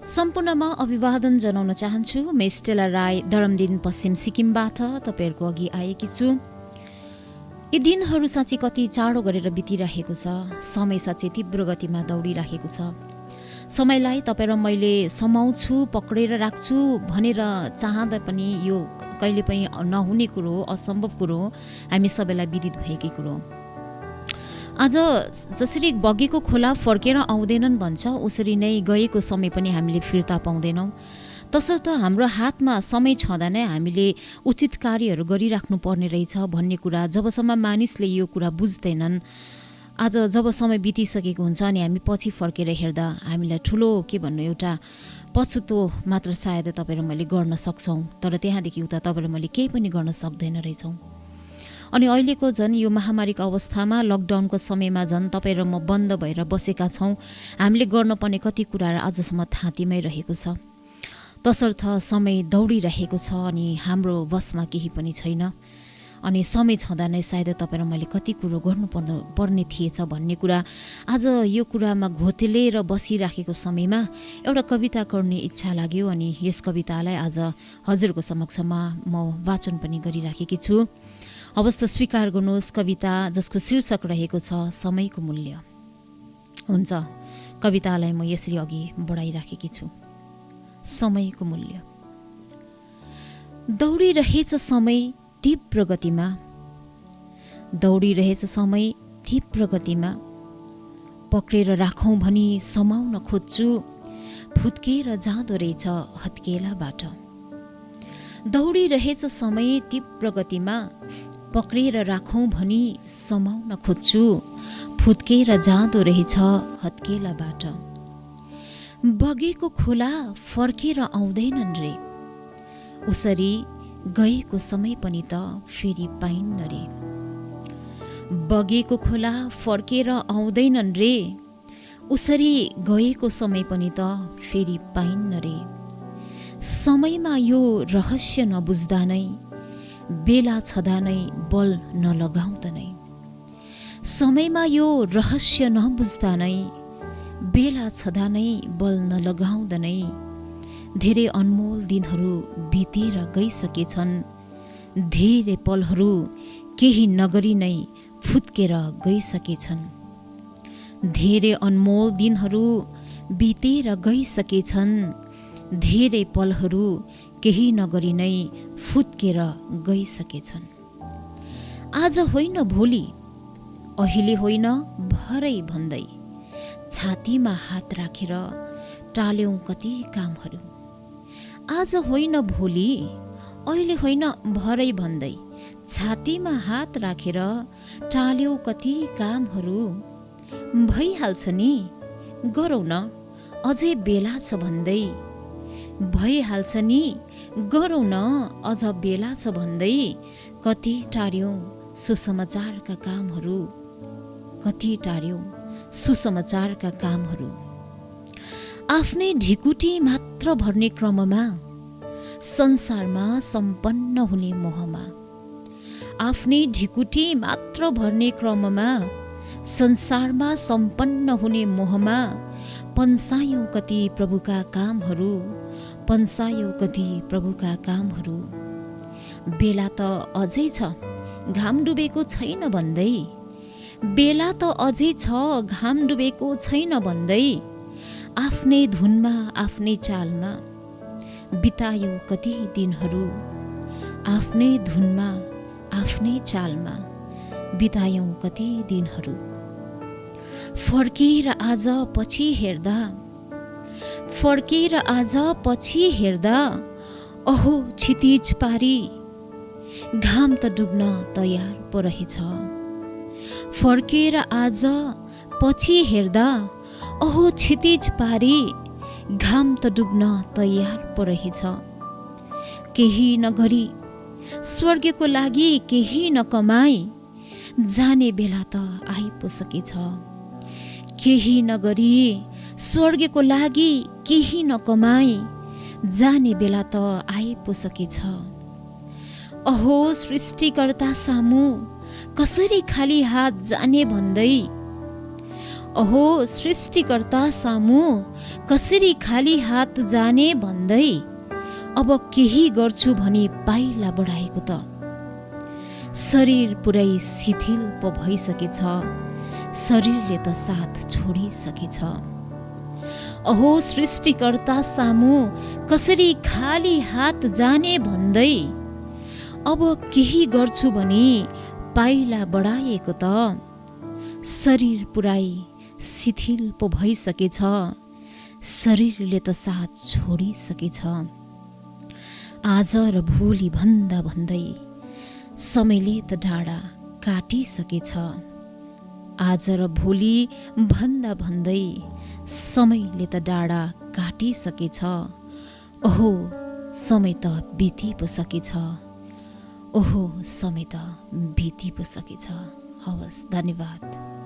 सम्पूर्णमा अभिवादन जनाउन चाहन्छु। म स्टेला राई दरमदिन पश्चिम सिक्किमबाट तपाईँहरूको अघि आएकी छु। यी दिनहरू साँच्चै कति चाँडो गरेर बितिरहेको छ। समय साँच्चै तीव्र गतिमा दौडिरहेको छ। समयलाई तपाईँ र मैले समाउँछु, पक्रेर राख्छु भनेर चाहँदा पनि यो कहिले पनि नहुने कुरो, असम्भव कुरो, हामी सबैलाई विदित भएकै कुरो। आज जसरी बगेको खोला फर्केर आउँदैनन् भन्छ, उसरी नै गएको समय पनि हामीले फिर्ता पाउँदैनौँ। तसर्थ हाम्रो हातमा समय छँदा नै हामीले उचित कार्यहरू गरिराख्नु पर्ने रहेछ भन्ने कुरा जबसम्म मानिसले यो कुरा बुझ्दैनन्, आज जब समय बितिसकेको हुन्छ अनि हामी पछि फर्केर हेर्दा हामीलाई ठुलो के भन्नु एउटा पछुतो मात्र सायद तपाईँ र मैले गर्न सक्छौँ, तर त्यहाँदेखि उता तपाईँ र मैले केही पनि गर्न सक्दैन रहेछौँ। अनि अहिलेको झन् यो महामारीको अवस्थामा, लकडाउनको समयमा झन् तपाईँ र म बन्द भएर बसेका छौँ। हामीले गर्नुपर्ने कति कुराहरू आजसम्म थाँतीमै रहेको छ। तसर्थ समय दौडिरहेको छ अनि हाम्रो बसमा केही पनि छैन। अनि समय छँदा नै सायद तपाईँ र मैले कति कुरो गर्नुपर्ने थिएछ भन्ने कुरा आज यो कुरामा घोतेलेर बसिराखेको समयमा एउटा कविता गर्ने इच्छा लाग्यो। अनि यस कवितालाई आज हजुरको समक्षमा म वाचन पनि गरिराखेकी छु। अवस्था स्वीकार गर्नुहोस्। कविता जसको शीर्षक रहेको छ समयको मूल्य। हुन्छ, कवितालाई म यसरी अघि बढाइराखेकी छु। समयको मूल्य। दौडिरहेछ समय तीव्र गतिमा, दौडिरहेछ समय तीव्र गतिमा, पक्रेर राखौँ भनी समाउन खोज्छु, फुत्केर जाँदो रहेछ हत्केलाबाट। दौडिरहेछ समय तीव्र गतिमा, पक्रेर राखौँ भनी समाउन खोज्छु, फुत्केर जाँदो रहेछ हत्केलाबाट। बगेको खोला फर्केर आउँदैनन् रे, उसरी गएको समय पनि त फेरि पाइन्न रे। बगेको खोला फर्केर आउँदैनन् रे, उसरी गएको समय पनि त फेरि पाइन्न रे। समयमा यो रहस्य नबुझ्दा नै, बेला छँदा नै बल नलगाउँदा नै। समयमा यो रहस्य नबुझ्दा नै, बेला छँदा नै बल नलगाउँदा नै धेरै अनमोल दिनहरू बितेर गइसकेछन्। धेरै पलहरू केही नगरी नै फुत्केर गइसकेछन्। धेरै अनमोल दिनहरू बितेर गइसकेछन्। धेरै पलहरू केही नगरी नै फुत्केर गइसकेछन्। आज होइन भोलि, अहिले होइन भरै भन्दै छातीमा हात राखेर टाल्यौं कति कामहरू। आज होइन भोलि, अहिले होइन भरै भन्दै छातीमा हात राखेर टाल्यौं कति कामहरू। भइहाल्छ नि, गरौँ न, अझै बेला छ भन्दै। भइहाल्छ नि, गरौँ न, अझ बेला छ भन्दै कति टार्यौं सुसमाचारका कामहरू। कति टार्यौं सुसमाचारका कामहरू। आफ्नै ढिकुटी मात्र भर्ने क्रममा, संसारमा सम्पन्न हुने मोहमा। आफ्नै ढिकुटी मात्र भर्ने क्रममा, संसारमा सम्पन्न हुने मोहमा पन्सायौं कति प्रभुका कामहरू। पन्सायौं कति प्रभुका कामहरू। बेला त अझै छ, घाम डुबेको छैन भन्दै। बेला त अझै छ, घाम डुबेको छैन भन्दै आफ्नै धुनमा आफ्नै चालमा बितायौं कति दिनहरू। आफ्नै धुनमा आफ्नै चालमा बितायौं कति दिनहरू। फर्केर आज पछि हेर्दा, फर्केर आज पछि हेर्दा अहो क्षितिज पारी घाम त डुब्न तयार पो रहेछ। फर्केर आज पछि हेर्दा अहो क्षितिज पारी घाम त डुब्न तयार पो रहेछ। केही नगरी स्वर्गको लागि केही नकमाई जाने बेला त आइपुसकेछ। केही नगरी स्वर्गको लागि केही नकमाई जाने बेला त आइपुसकेछ। अहो सृष्टिकर्ता सामु कसरी खाली हात जाने भन्दै। अहो सृष्टिकर्ता सामु कसरी खाली हात जाने भन्दै अब केही गर्छु भनी पाइला बढाएको त शरीर पुरै शिथिल पो भइसकेछ, शरीरले त साथ छोडिसकेछ। अहो सृष्टिकर्ता सामु कसरी खाली हात जाने भन्दै अब केही गर्छु भनी पाइला बढाएको त शरीर पुरै शिथिल पो भइसकेछ, शरीरले त साथ छोडिसकेछ। आज र भोलि भन्दा भन्दै समयले त डाँडा काटिसकेछ। आज र भोलि भन्दा भन्दै समयले त डाँडा काटिसकेछ। ओहो समय त बिति पो सकेछ, ओहो समय त बिति पो सकेछ। हवस्, धन्यवाद।